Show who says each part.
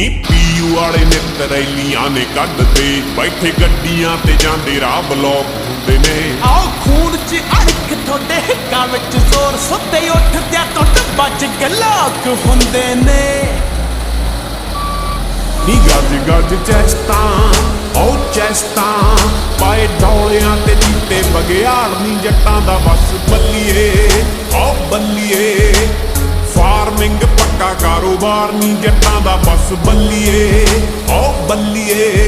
Speaker 1: PU ਵਾਲੇ ਨਿੱਤ ਰੈਲੀਆਂ ਨੇ ਕੱਢਦੇ ਬੈਠੇ ਗੱਡੀਆਂ ਤੇ ਜਾਂਦੇ ਰਾਹ ਬਲੌਕ ਹੁੰਦੇ ਨੇ।
Speaker 2: ਆਓ ਖੂਨ ਚ ਅੜਕ ਤੁਹਾਡੇ ਹਿੱਕਾਂ ਵਿੱਚ ਜ਼ੋਰ ਸੁੱਤੇ ਉੱਠਦਿਆਂ ਟੁੱਟ ਵੱਜ ਕੇ ਲੋਕ ਹੁੰਦੇ ਨੇ।
Speaker 1: ਨੀ ਗੱਜ ਗੱਜ ਚੈਸਟਾਂ ਉਹ ਚੈਸਟਾਂ ਪਾਏ ਡੋਲਿਆਂ ਤੇ ਜੀਤੇ ਬਗਿਆੜ ਨੀ ਜੱਟਾਂ ਦਾ ਬਸ ਬੱਲੀਏ ਉਹ ਬੱਲੀਏ। ਫਾਰਮਿੰਗ ਪੱਕਾ ਕਾਰੋਬਾਰ ਨੀ ਜੱਟਾਂ ਦਾ ਬਸ ਬੱਲੀਏ ਉਹ ਬੱਲੀਏ।